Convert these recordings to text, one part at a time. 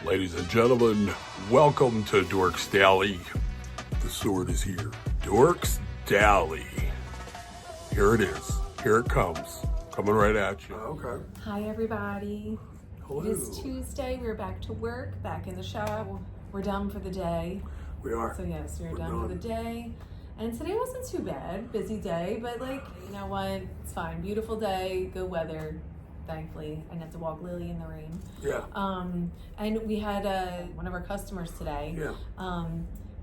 Ladies and gentlemen, welcome to Dorks Daily. The sword is here. Dorks Daily. Here it is. Here it comes. Coming right at you. Okay. Hi, everybody. Hello. It is Tuesday. We're back to work, back in the shop. We're done for the day. We are. So, yes, we're done for the day. And today wasn't too bad. Busy day, but, you know what? It's fine. Beautiful day, good weather. Thankfully, I didn't have to walk Lily in the rain. Yeah. And we had one of our customers today. Yeah.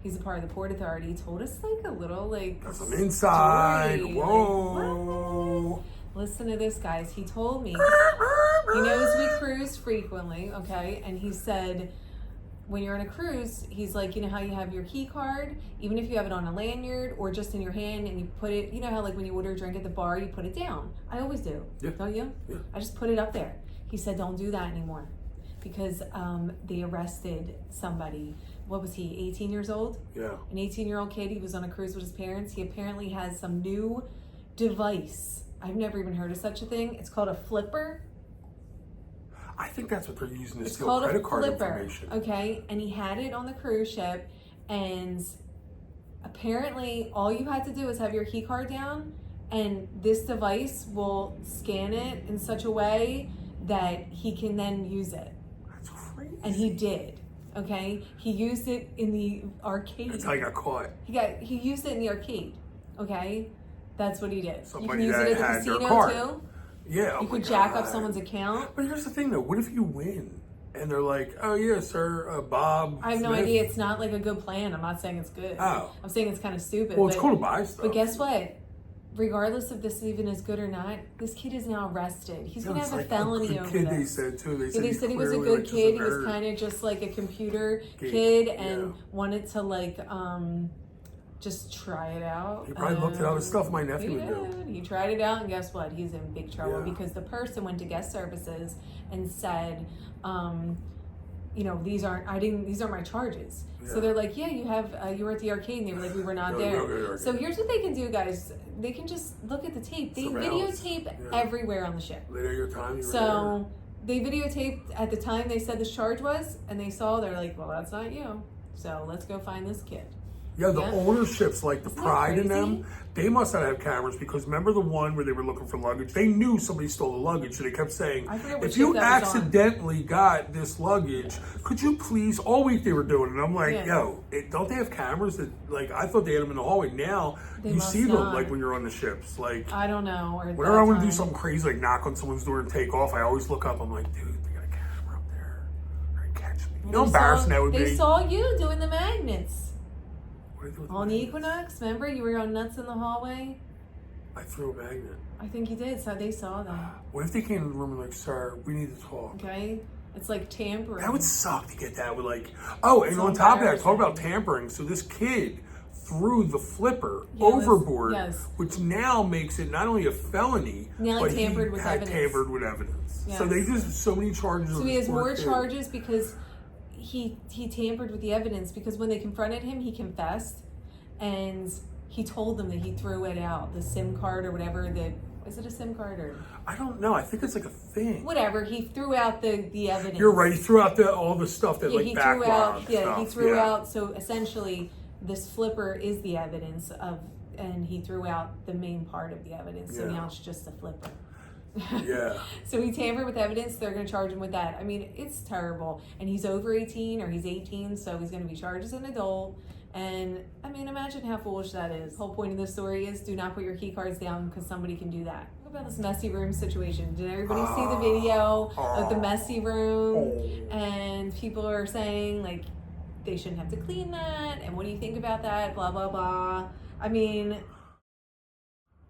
He's a part of the Port Authority. He told us a little That's some inside. story. Whoa. Listen to this, guys. He told me he knows we cruise frequently, okay? And he said when you're on a cruise, he's like, you know how you have your key card, even if you have it on a lanyard or just in your hand and you put it, you know how when you order a drink at the bar, you put it down. I always do. Yeah. Don't you? Yeah. I just put it up there. He said, don't do that anymore because they arrested somebody. What was he, 18 years old? Yeah. An 18-year-old kid. He was on a cruise with his parents. He apparently has some new device. I've never even heard of such a thing. It's called a flipper. I think that's what they're using to It's steal called credit a card flipper, information. okay? And he had it on the cruise ship, and apparently all you had to do is have your key card down, and this device will scan it in such a way that he can then use it. That's crazy. And he did, okay? He used it in the arcade. That's how he got caught. He used it in the arcade, okay? That's what he did. Somebody you can that use it at the had your casino card. too. Yeah. You could jack up someone's account. But here's the thing, though. What if you win? And they're like, oh, yeah, sir, Bob I have no Smith. idea. It's not a good plan. I'm not saying it's good. Oh. I'm saying it's kind of stupid. Well, it's cool to buy stuff. But guess what? Regardless if this even is good or not, this kid is now arrested. He's going to have a felony over kid, this. they said, too. They said he was a good kid. He was kind of just like a computer kid and wanted to just try it out. He probably looked at all the stuff my nephew would do. He tried it out, and guess what? He's in big trouble because the person went to guest services and said, these aren't my charges. So they're like, yeah, you were at the arcade, and they were like, we were not there. So here's what they can do, guys. They can just look at the tape. They videotape everywhere on the ship. Later your time, you were so they videotaped at the time they said this charge was, and they saw, they're like, well, that's not you. So let's go find this kid. Yeah, the ownerships, like the pride in them, they must not have cameras because remember the one where they were looking for luggage? They knew somebody stole the luggage, so they kept saying, if you accidentally got this luggage, could you please, all week they were doing it. And I'm like, don't they have cameras that, I thought they had them in the hallway. Now, you see them, when you're on the ships. I don't know. Whenever I want to do something crazy, like knock on someone's door and take off, I always look up, I'm like, dude, they got a camera up there. They're going to catch me. You know how embarrassing that would be? They saw you doing the magnets. On the Equinox, remember you were going nuts in the hallway? I threw a magnet. I think you did, so they saw that. What if they came to the room and like, sir, we need to talk? Okay, it's like tampering. That would suck to get that with and on top of that, talk about tampering. So this kid threw the flipper overboard, which now makes it not only a felony, but he had tampered with evidence. Yes. So they just so many charges. So he has more charges because he tampered with the evidence because when they confronted him, he confessed and he told them that he threw it out, the SIM card or whatever. Is it a SIM card or? I don't know. I think it's like a thing. Whatever. He threw out the evidence. You're right. He threw out all the stuff that he threw out. Yeah, he threw out. So essentially, this flipper is the evidence and he threw out the main part of the evidence. So now it's just a flipper. Yeah. So he tampered with evidence. They're going to charge him with that. I mean, it's terrible. And he's over 18 or he's 18, so he's going to be charged as an adult. And I mean, imagine how foolish that is. The whole point of this story is do not put your key cards down because somebody can do that. What about this messy room situation? Did everybody see the video of the messy room? And people are saying they shouldn't have to clean that. And what do you think about that? Blah, blah, blah. I mean,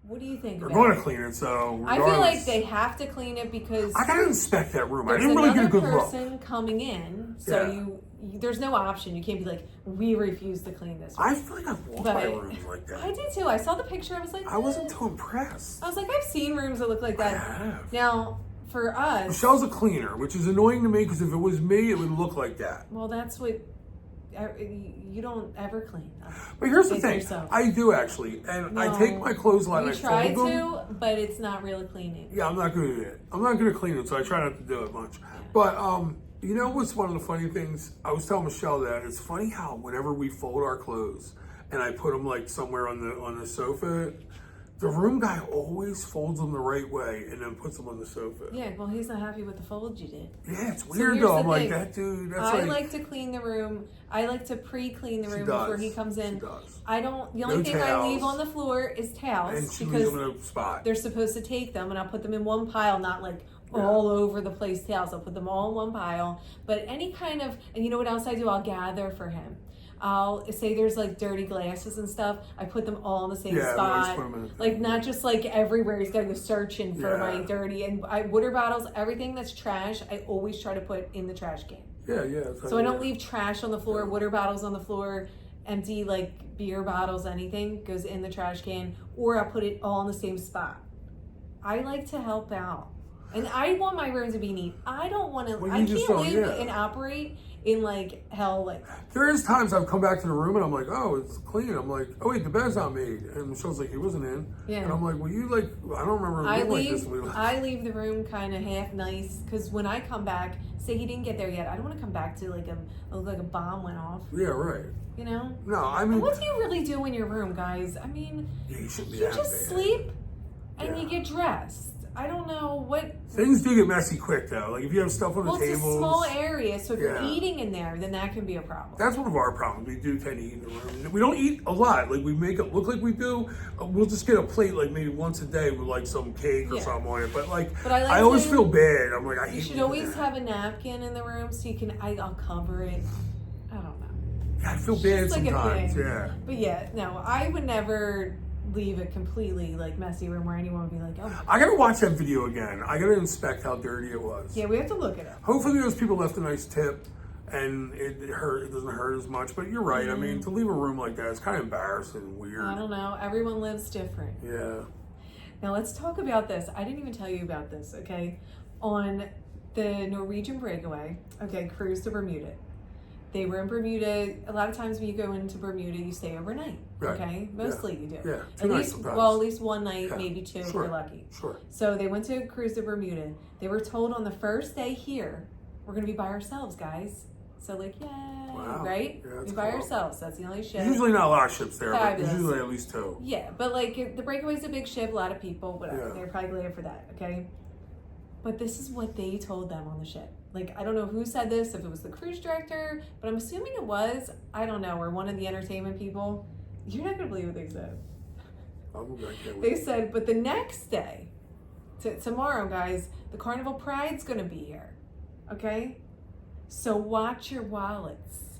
what do you think about it? They're going to clean it, so regardless. I feel like they have to clean it because I gotta inspect that room. I didn't really get a good look. There's another person coming in, so there's no option. You can't be like, we refuse to clean this room. I feel like I've walked by rooms like that. I did too. I saw the picture. I was like, I wasn't too impressed. I was like, I've seen rooms that look like that. I have. Now, for us, Michelle's a cleaner, which is annoying to me because if it was me, it would look like that. Well, that's what. You don't ever clean. But here's the thing. I do actually. And I take my clothes line. You try to, but it's not really cleaning. Yeah, I'm not good at it. I'm not good at cleaning, so I try not to do it much. But You know what's one of the funny things? I was telling Michelle that it's funny how whenever we fold our clothes and I put them like somewhere on the sofa, the room guy always folds them the right way and then puts them on the sofa. Yeah, well, he's not happy with the fold you did. Yeah, it's weird though. I'm like, that dude, that's I like to clean the room. I like to pre-clean the room before he comes in. She does. I don't, the only thing I leave on the floor is towels. And she leaves them in a spot. They're supposed to take them, and I'll put them in one pile, not like all over the place towels. I'll put them all in one pile. But any kind of, and you know what else I do? I'll gather for him. I'll say there's like dirty glasses and stuff. I put them all in the same spot. Like not just like everywhere. He's got to go searching for my dirty and water bottles. Everything that's trash, I always try to put in the trash can. Yeah. So I don't leave trash on the floor, water bottles on the floor, empty like beer bottles, anything goes in the trash can, or I'll put it all in the same spot. I like to help out. And I want my room to be neat. I don't want to, I can't live and operate in like hell. Like there is times I've come back to the room and I'm like, oh, it's clean. I'm like, oh wait, the bed's not made. And Michelle's like, he wasn't in. Yeah. And I'm like, well, you like, I don't remember a room like this. I leave the room kind of half nice because when I come back, say he didn't get there yet, I don't want to come back to like a bomb went off. Yeah, right. You know? No, I mean, and what do you really do in your room, guys? I mean, you just sleep and you get dressed. I don't know what... Things do get messy quick, though. Like, if you have stuff on the tables... Well, it's a small area, so if you're eating in there, then that can be a problem. That's one of our problems. We do tend to eat in the room. We don't eat a lot. Like, we make it look like we do. We'll just get a plate, like, maybe once a day with, like, some cake or something on it. But, like, I always feel bad. I'm like, I hate it. You should always have a napkin in the room so you can... I'll cover it. I don't know. Yeah, I feel bad sometimes. Yeah. But, yeah, no, I would never... leave a completely like messy room where anyone would be like, oh. I gotta watch that video again. I gotta inspect how dirty it was. Yeah, we have to look at it. Hopefully those people left a nice tip and it doesn't hurt as much. But you're right. I mean, to leave a room like that is kind of embarrassing and weird. I don't know. Everyone lives different. Yeah. Now let's talk about this. I didn't even tell you about this, okay? On the Norwegian breakaway, okay, cruise to Bermuda. They were in Bermuda. A lot of times when you go into Bermuda, you stay overnight. Right. Okay, mostly you do. Yeah, at least one night, maybe two if you're lucky. Sure. So they went to a cruise to Bermuda. They were told on the first day here, we're going to be by ourselves, guys. So like, yay, right? Yeah, we're by ourselves. That's the only ship. There's usually not a lot of ships there, but there's usually at least two. Yeah, but like the breakaway's a big ship, a lot of people, whatever. They're probably glad for that. Okay. But this is what they told them on the ship. Like, I don't know who said this, if it was the cruise director, but I'm assuming it was, I don't know, or one of the entertainment people. You're not going to believe what they said. They said, but the next day, tomorrow, guys, the Carnival Pride's going to be here. Okay? So watch your wallets.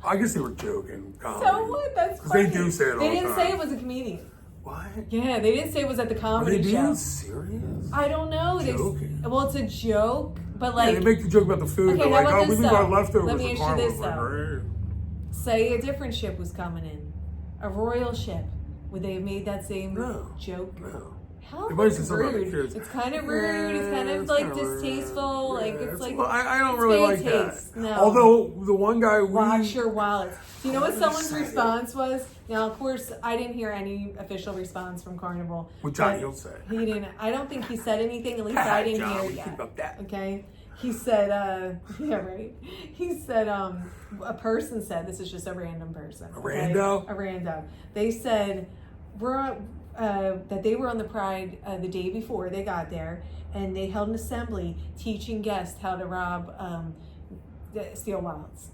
I guess they were joking. So what? That's funny. They do say it all the time. They didn't say it was a comedian. What? Yeah, they didn't say it was at the comedy show. Are they being serious? I don't know. Joking. Well, it's a joke, but like... Yeah, they make the joke about the food. Okay, They're like, oh, we leave our leftovers. Let me ask you this, though. Right. Say a different ship was coming in. A royal ship. Would they have made that same joke? No. How rude. It's kind of rude. It's kind of like distasteful. Like it's like I don't really like that. No. Although the one guy watch your wallets. Do you know what someone's response was? Now, of course, I didn't hear any official response from Carnival. What John Hill said. He didn't. I don't think he said anything. At least I didn't hear it yet. About that. Okay. He said, yeah, right. He said, a person said, this is just a random person. A rando? A rando. They said, that they were on the Pride the day before they got there, and they held an assembly teaching guests how to rob, steal wallets.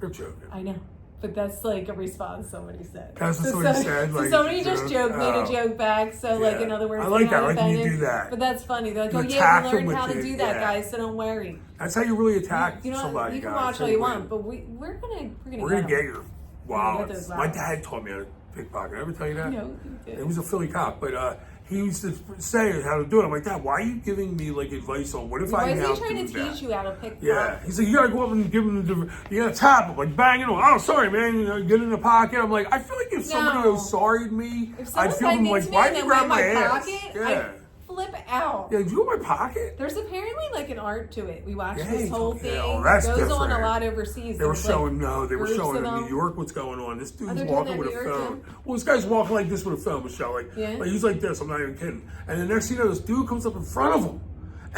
You're joking. I know. But that's like a response somebody said. That's what somebody said. So somebody just made a joke back. So like in other words, I like that. I like when you do that. But that's funny. They're like, oh yeah, we learned how to do that, guys. So don't worry. That's how you really attack somebody. You can watch all you want, but we're gonna get your wallets. My dad taught me how to pickpocket. Did I ever tell you that? No, you did. He was a Philly cop, but he used to say how to do it. I'm like, Dad, why are you giving me like advice on what if I now do that? Why is he trying to teach you how to pickpocket? Yeah, he's like, you gotta go up and give him you gotta tap him, like bang it on. Oh, sorry, man. You know, get in the pocket. I'm like, I feel like if somebody was sorry to me, I'd feel them like, why did you grab my ass? Pocket, yeah. Flip out. Yeah, did you want my pocket? There's apparently like an art to it. We watched this whole thing. Oh, that's it goes different. on a lot overseas. They were showing in New York what's going on. This dude's walking with a phone. Too? Well, this guy's walking like this with a phone, Michelle. Like he's like this. I'm not even kidding. And the next thing you know, this dude comes up in front of him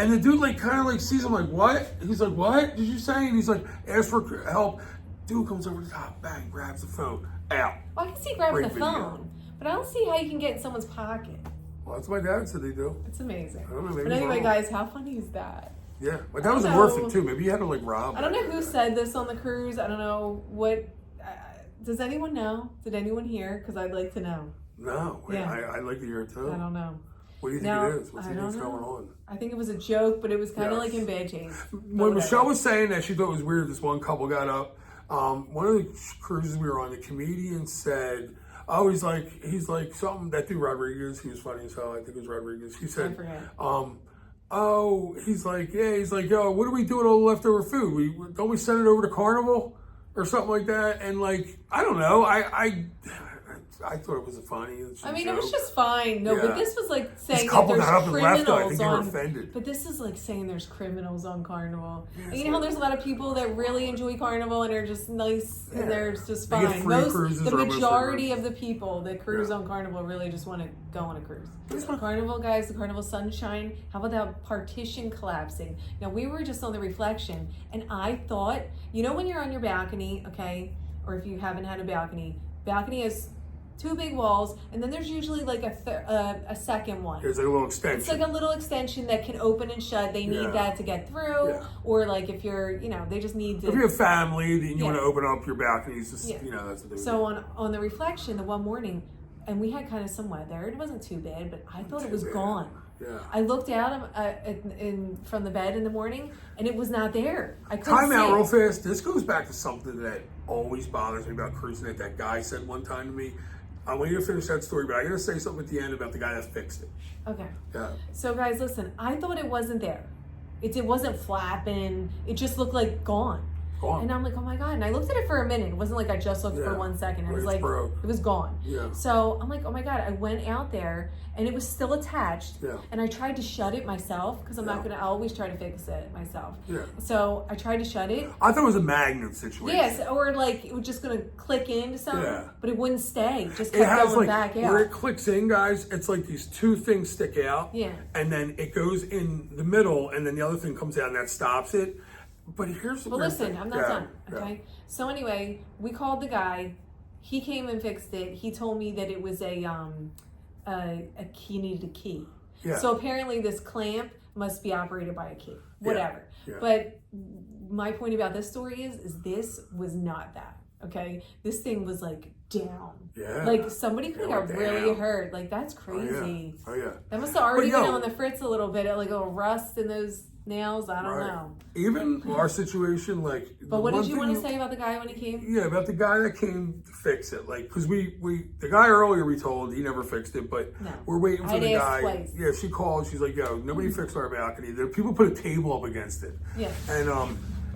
And the dude like kind of like sees him like, what? He's like, what did you say? And he's like, ask for help. Dude comes over the top, bang, grabs the phone, out. Well, I can see grabbing Great the video. phone, but I don't see how you can get in someone's pocket. Well, that's what my dad said they do. It's amazing. I don't know, maybe But anyway, wrong. guys, how funny is that? Yeah, my dad wasn't worth it too. Maybe you had to like rob. I don't know who said this on the cruise. I don't know what. Does anyone know? Did anyone hear? Because I'd like to know. No, Yeah. I'd like to hear it too. I don't know. What do you think Now, it is? What do you think's going on? I think it was a joke, but it was kind of like in bad taste. When Michelle was saying that she thought it was weird, this one couple got up. One of the cruises we were on, the comedian said, "Oh, he's like something that dude Rodriguez. He was funny as hell. I think it was Rodriguez. He said, oh, he's like, yo, what do we do with all the leftover food? Don't we send it over to Carnival or something like that? And like, I don't know. I thought it was funny. I mean, it was just fine. No, but this was like saying this couple that got up there's and left. I think criminals they were on. offended. But this is like saying there's criminals on Carnival. Yeah, And you know how there's a lot of people that really enjoy Carnival and are just nice and they're just They get fine. free cruises The or majority of the people that cruise on Carnival really just want to go on a cruise. Carnival, guys, the Carnival Sunshine. How about that partition collapsing? Now we were just on the Reflection, and I thought, you know, when you're on your balcony, okay, or if you haven't had a balcony has 2 big walls, and then there's usually like a second one. There's like a little extension. It's like a little extension that can open and shut. They need that to get through, or like if you're, they just need to. If you have family, then you want to open up your balconies. Just, that's what they So on the Reflection, the one morning, and we had kind of some weather. It wasn't too bad, but I thought it was gone. Yeah. I looked out from the bed in the morning, and it was not there. I couldn't Time see out it. real fast. This goes back to something that always bothers me about cruising that guy said one time to me. I want you to finish that story, but I got to say something at the end about the guy that fixed it. Okay. Yeah. So guys, listen, I thought it wasn't there. It wasn't flapping. It just looked like gone. And I'm like, oh my God. And I looked at it for a minute. It wasn't like I just looked for 1 second. It was like, it was gone. Yeah. So I'm like, oh my God. I went out there and it was still attached. Yeah. And I tried to shut it myself because I always try to fix it myself. Yeah. So I tried to shut it. I thought it was a magnet situation. Yes. Or like it was just going to click into something. Yeah. But it wouldn't stay. It just It kept has going like, back out. where it clicks in, guys, it's like these 2 things stick out. Yeah. And then it goes in the middle, and then the other thing comes out and that stops it. But here's the weird listen, thing. I'm not done, okay? So anyway, we called the guy. He came and fixed it. He told me that it was a key, needed a key. Yeah. So apparently this clamp must be operated by a key. Whatever. Yeah. But my point about this story is this was not that, okay? This thing was like down. Yeah. Like somebody could have got really down. hurt. Like that's crazy. Oh yeah. That must have already been on the fritz a little bit, like a little rust in those nails. I don't know. Even our situation, like. But what did you want to say about the guy when he came? Yeah, about the guy that came to fix it. Like, because the guy earlier we told, he never fixed it, but we're waiting for the guy. Twice. Yeah, she called. She's like, yo, nobody fixed our balcony. People put a table up against it. Yeah.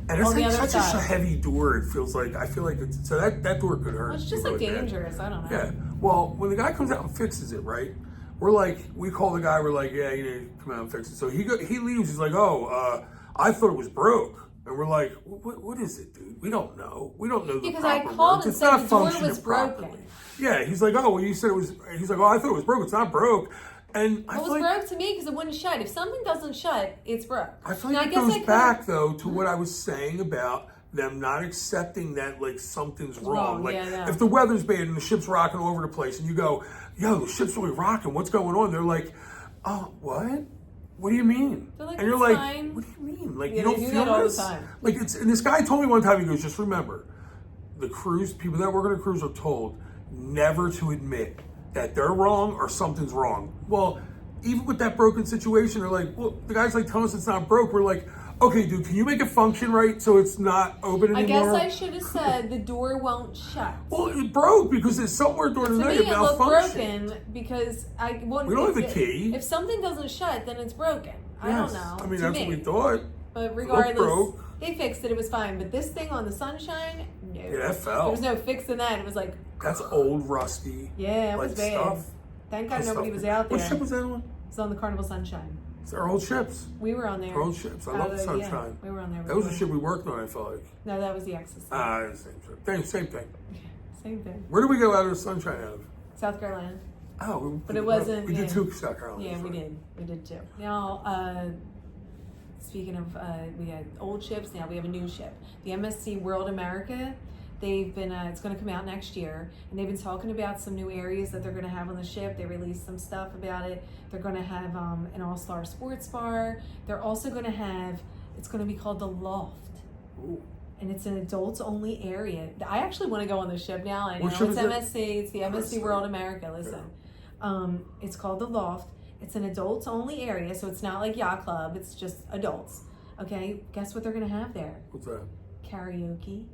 And it's like such side. a heavy door. It feels like, I feel like it's, so that door could hurt. Well, it's just like dangerous. I don't know. Yeah. Well, when the guy comes out and fixes it, right? We're like, we call the guy. We're like, yeah, you need to come out and fix it. So he leaves. He's like, oh, I thought it was broke. And we're like, what is it, dude? We don't know. We don't know the because proper I called words. and It's said not the door functioning was broken. properly. Yeah, he's like, oh, well, you said it was. He's like, oh, I thought it was broke. It's not broke. And I It was feel like, broke to me because it wouldn't shut. If something doesn't shut, it's broke. I feel like it goes back though to what I was saying about them not accepting that like something's wrong. Like if the weather's bad and the ship's rocking all over the place, and you go, yo, the ship's really rocking. What's going on? They're like, oh, what? What do you mean? Like, and you're like, fine. what do you mean? Like, Yeah, you don't they do feel that all the this? time. Like, and this guy told me one time, he goes, just remember, the cruise, people that work on a cruise are told never to admit that they're wrong or something's wrong. Well, even with that broken situation, they're like, well, the guy's like telling us it's not broke. We're like, okay, dude, can you make it function right so it's not open anymore? I guess I should have said the door won't shut. Well, it broke because it's somewhere during the night it To me, it looked malfunctioned. broken because I wouldn't. We don't have the key. If something doesn't shut, then it's broken. I don't know. I mean, that's what we thought. But regardless, broke. they fixed it. It was fine. But this thing on the Sunshine, no. Yeah, that fell. There was no fixing that. It was like. That's old, rusty. Yeah, it was bad. Stuff. Thank God nobody was out there. What ship was that on? It was on the Carnival Sunshine. It's our old ships. We were on there. Our old ships. I love the Sunshine. Yeah, we were on there. That was the ship we worked on, I felt like. No, that was the Access. Same ship. Same thing. Same thing. Where did we go out of the Sunshine out of? South Carolina. Oh, but it wasn't. We did 2 South Carolina. Yeah, we did. We did 2. Now, speaking of, we had old ships, now we have a new ship. The MSC World America, they've been, it's going to come out next year, and they've been talking about some new areas that they're going to have on the ship. They released some stuff about it. They're going to have an all-star sports bar. They're also going to have, it's going to be called the Loft. Ooh. And it's an adults-only area. I actually want to go on the ship now. I know it's ship is it? MSC. It's the MSC World America. Listen, it's called the Loft. It's an adults-only area, so it's not like Yacht Club. It's just adults. Okay, guess what they're gonna have there? What's that? Karaoke,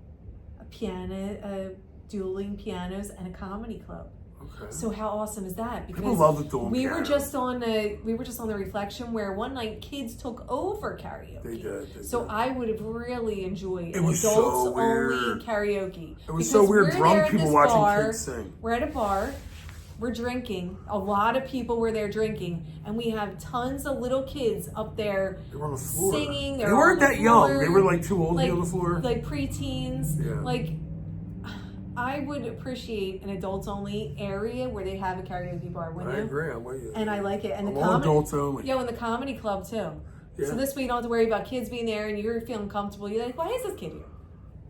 a piano, dueling pianos, and a comedy club. Okay. So how awesome is that? Because people love the dueling we piano. were just on the Reflection where one night kids took over karaoke. They did. So I would have really enjoyed It was adults so weird. only karaoke. It was so weird. Drunk people watching kids sing. We're at a bar. We're drinking. A lot of people were there drinking, and we have tons of little kids up there They were on the floor. singing. They weren't that young. They were like too old to be on the floor. Like preteens. Yeah. Like, I would appreciate an adults only area where they have a karaoke bar. Wouldn't you? I agree. I'm with you. And I like it. And I'm the all adults only. and the comedy club too. Yeah. So this way you don't have to worry about kids being there, and you're feeling comfortable. You're like, why is this kid here?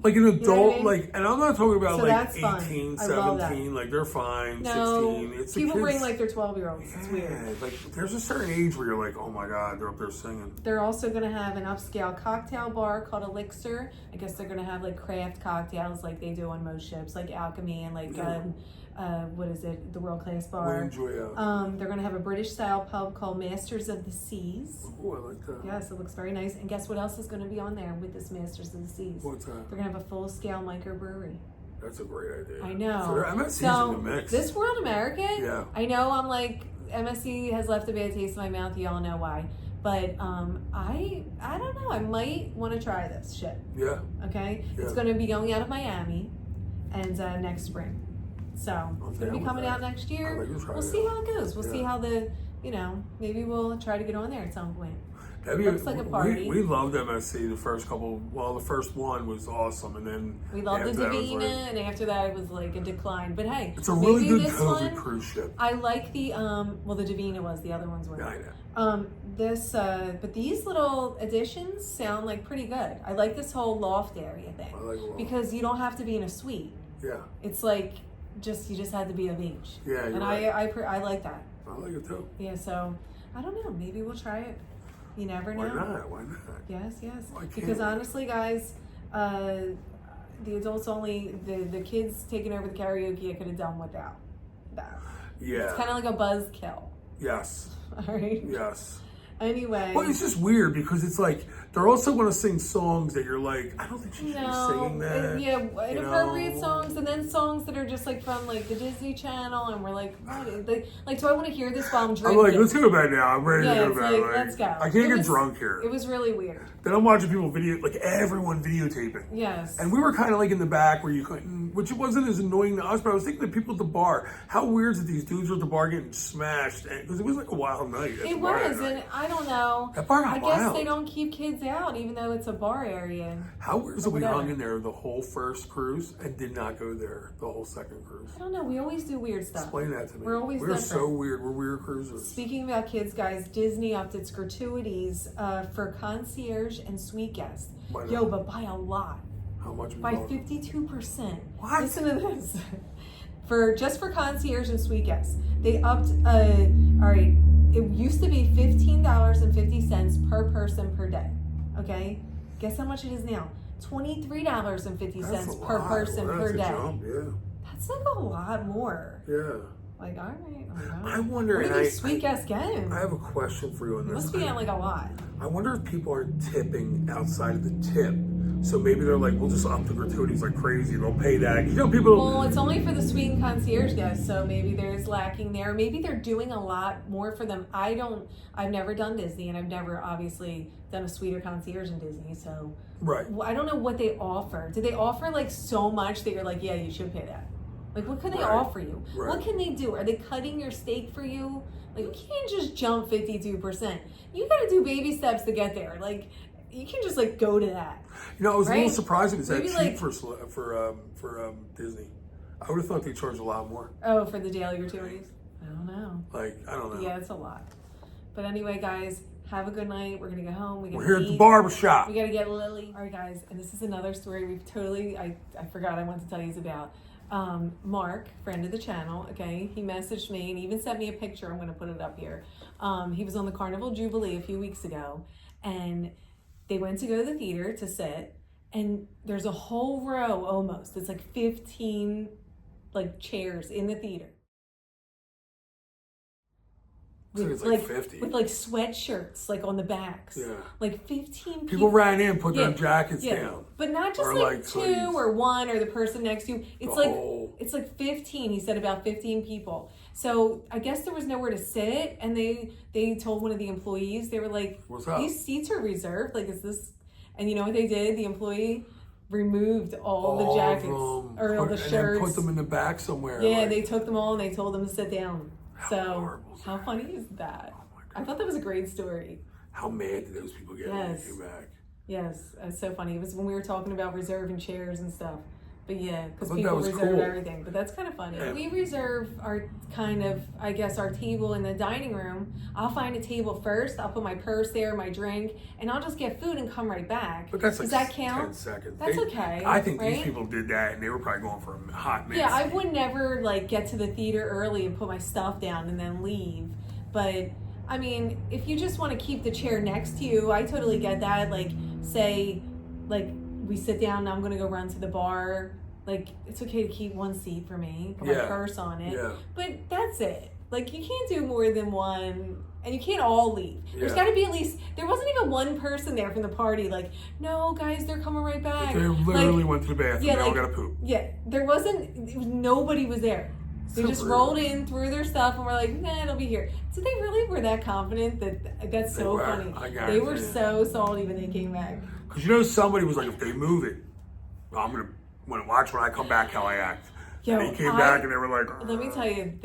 Like an adult, You know what I mean? like, and I'm not talking about So like that's fun. 18, I love that. 17, like they're fine, No, 16. It's the people kids. bring like their 12-year-olds. It's Yeah, weird. like there's a certain age where you're like, oh my god, they're up there singing. They're also going to have an upscale cocktail bar called Elixir. I guess they're going to have like craft cocktails like they do on most ships, like Alchemy and like, what is it, the World Class Bar. We enjoy it. They're going to have a British style pub called Masters of the Seas. Oh, I like that. Yes, it looks very nice. And guess what else is going to be on there with this Masters of the Seas? What's that? They're going to have a full-scale microbrewery. That's a great idea. I know. So MSC's So, in the mix. this World America, Yeah. I know I'm like, MSC has left a bad taste in my mouth. You all know why. But I don't know. I might want to try this shit. Yeah. Okay? Yeah. It's going to be going out of Miami and next spring. So it's going to be coming out next year. We'll see how it goes. We'll see how maybe we'll try to get on there at some point. Looks like a party. We loved MSC the first couple. Well, the first one was awesome, and then we loved the after that was Divina, like- and after that it was like a decline. But hey, it's a really maybe good this COVID one, cruise ship. I like the the Divina was, the other ones were. Yeah, I know. But these little additions sound like pretty good. I like this whole loft area thing. I like it a lot. Because you don't have to be in a suite. Yeah. It's like you just had to be a beach. Yeah, you're and right. I like that. I like it too. Yeah, so I don't know. Maybe we'll try it. You never know. Why not? Why not? Yes. Why can't Because we? honestly, guys, the adults only, the kids taking over the karaoke, I could have done without that. Yeah. It's kind of like a buzzkill. Yes. All right. Yes. Anyway. Well, it's just weird because it's like they're also going to sing songs that you're like, I don't think she should be singing that. Yeah, you inappropriate know? songs, and then songs that are just like from like the Disney Channel, and we're like, what? Like, do I want to hear this while I'm drinking? I'm like, let's go to bed now. I'm ready to go to it's bed. like, let's go. I can't get drunk here. It was really weird. Then I'm watching people like everyone videotaping. Yes. And we were kind of like in the back where you couldn't, which it wasn't as annoying to us, but I was thinking the people at the bar, how weird is it these dudes were at the bar getting smashed? Because it was like a wild night. It was, and I don't know. That bar got I guess wild. they don't keep kids out, even though it's a bar area. How weird is it we Whatever. hung in there the whole first cruise and did not go there the whole second cruise? I don't know. We always do weird stuff. Explain that to me. We're always We're so different. weird. We're weird cruisers. Speaking about kids, guys, Disney upped its gratuities for concierge and suite guests. Why not? Yo, but by a lot. How much? By 52%. What? Listen to this. Just for concierge and suite guests, they upped. All right, it used to be $15.50 per person per day. Okay, guess how much it is now? $23.50 per person per day. Jump, yeah. That's like a lot more. Yeah. Like, all right. I wonder. What and are these suite guests getting? I have a question for you on It this. must be getting like a lot. I wonder if people are tipping outside of the tip. So maybe they're like, we'll just up the gratuities like crazy. They'll pay that. You know, people. Well, it's only for the suite and concierge guests, so maybe there's lacking there. Maybe they're doing a lot more for them. I've never done Disney, and I've never obviously done a suite or concierge in Disney, so. Right. I don't know what they offer. Do they offer like so much that you're like, yeah, you should pay that? Like, what can they offer you? Right. What can they do? Are they cutting your steak for you? Like, you can't just jump 52%. You got to do baby steps to get there. Like, you can just like go to that. You know, I was a right? little surprised it was that Maybe, cheap like- for Disney. I would have thought they charged a lot more. Oh, for the daily gratuities? I don't know. Like, I don't know. Yeah, it's a lot. But anyway, guys, Have a good night. We're gonna go home. We're here at the barbershop. We gotta get Lily. All right, guys, and this is another story we've totally, I forgot I wanted to tell you about. Mark, friend of the channel, okay, he messaged me and even sent me a picture. I'm gonna put it up here. He was on the Carnival Jubilee a few weeks ago, and they went to go to the theater to sit, and there's a whole row almost. It's like 15 like chairs in the theater. It's like 50. With like sweatshirts like on the backs. Yeah. Like 15 people ran in, put their jackets down. But not just like two or one or the person next to you. It's like 15. He said about 15 people. So I guess there was nowhere to sit, and they told one of the employees, they were like, "What's up? These seats are reserved. Like, is this?" And you know what they did? The employee removed all the jackets or all the shirts, and then put them in the back somewhere. Yeah, they took them all and they told them to sit down. How funny is that? Oh my God. I thought that was a great story. How mad did those people get when they came back? Yes, it's so funny. It was when we were talking about reserving chairs and stuff. But yeah, because that people was reserve cool. everything. But that's kind of funny. Yeah. We reserve our kind of, I guess, our table in the dining room. I'll find a table first. I'll put my purse there, my drink, and I'll just get food and come right back. But that's like Does that count? 10 seconds. That's okay. I think right? these people did that, and they were probably going for a hot minute. Yeah, I would never like get to the theater early and put my stuff down and then leave. But I mean, if you just want to keep the chair next to you, I totally get that. Like, say, like we sit down and I'm gonna go run to the bar. Like, it's okay to keep one seat for me, put my purse on it. Yeah. But that's it. Like, you can't do more than one, and you can't all leave. There's got to be at least, there wasn't even one person there from the party, like, no, guys, they're coming right back. They literally went to the bathroom. Yeah, they all got to poop. Yeah, nobody was there. They just rolled in, threw their stuff, and were like, nah, it'll be here. So they really were that confident that's so funny. They were so salty when they came back. Because you know, somebody was like, if they move it, I'm going to watch when I come back how I act. Yo, and they came back and they were like, let me tell you,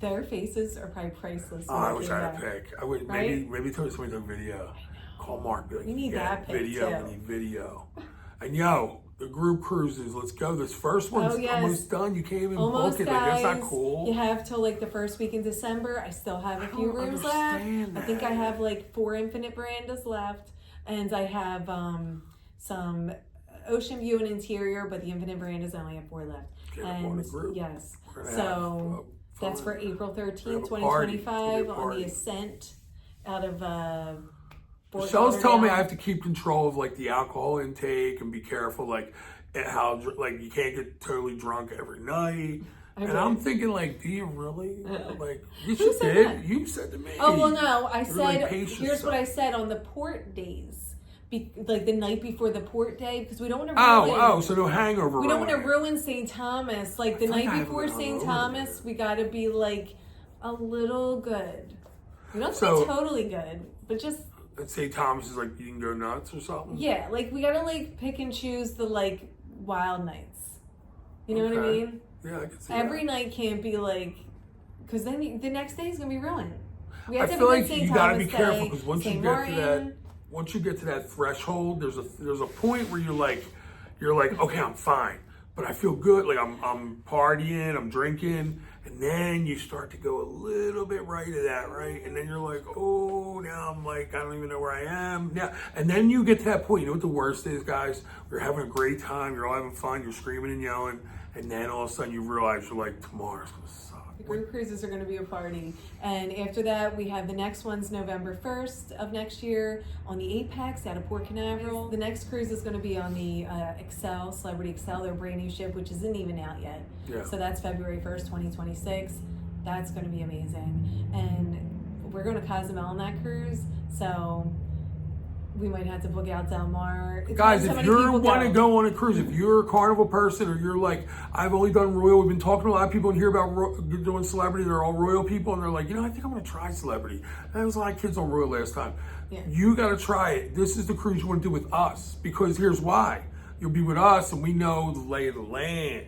their faces are probably priceless. Oh, I wish I had a pic. I would right? maybe somebody took video. Call Mark, be like, we need that pic video. too. We need video. And yo, the group cruises, let's go. This first one's almost done. You can't even book it. Like, that's not cool. You have till like the first week in December. I still have a few rooms left. I think I have like 4 Infinite Verandas left, and I have some Ocean View and Interior, but the Infinite Verandas I only have 4 left. And yes, so that's for April 13th, 2025 on the Ascent out of Michelle's telling me I have to keep control of like the alcohol intake and be careful like how like you can't get totally drunk every night. And I'm thinking, like, do you really? Like, you did. You said to me. Oh, well, no. I said, here's what I said on the port days. Like the night before the port day, because we don't want to ruin... so no hangover. We don't want to ruin St. Thomas. Like, the night before St. Thomas, we got to be, like, a little good. We don't have to be totally good, but just... St. Thomas is like, you can go nuts or something? Yeah, like, we got to, like, pick and choose the, like, wild nights. You know what I mean? Yeah, I can see Every night can't be like, because then the next day is gonna be ruined. We have I to feel have like St. you gotta Thomas be careful Day, because once you get to that threshold, there's a point where you're like, okay, I'm fine, but I feel good. Like I'm partying, I'm drinking, and then you start to go a little bit right to that, right? And then you're like, oh, now I'm like, I don't even know where I am. Yeah, and then you get to that point. You know what the worst is, guys? You're having a great time, you're all having fun, you're screaming and yelling. And then all of a sudden you realize you're like, tomorrow's gonna suck. The group cruises are gonna be a party. And after that, we have the next one's November 1st of next year on the Apex out of Port Canaveral. The next cruise is gonna be on the Excel, Celebrity Excel, their brand new ship, which isn't even out yet. Yeah. So that's February 1st, 2026. That's gonna be amazing. And we're going to Cozumel on that cruise, so we might have to book out Del Mar. Guys, if you want to go on a cruise, if you're a Carnival person or you're like, I've only done Royal, we've been talking to a lot of people in here about doing Celebrity, they're all Royal people, and they're like, I think I'm going to try Celebrity. And there was a lot of kids on Royal last time. Yeah. You got to try it. This is the cruise you want to do with us, because here's why. You'll be with us, and we know the lay of the land.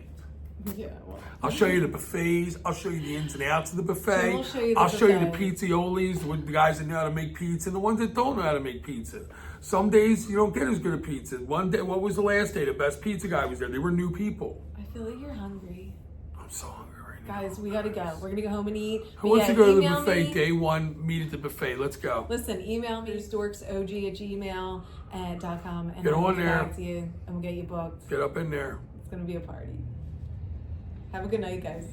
Yeah, well, I'll show you the buffets. I'll show you the ins and outs of the buffet. I'll show you the pizziolis with the guys that know how to make pizza and the ones that don't know how to make pizza. Some days you don't get as good a pizza. One day, what was the last day? The best pizza guy was there. They were new people. I feel like you're hungry. I'm so hungry right Guys, we gotta go. We're gonna go home and eat. Who wants to go to the buffet? Day one, meet at the buffet. Let's go. Listen, email me, dorksog@gmail.com, and get I'll on get there. back to you, and we'll get you booked. Get up in there. It's gonna be a party. Have a good night, guys.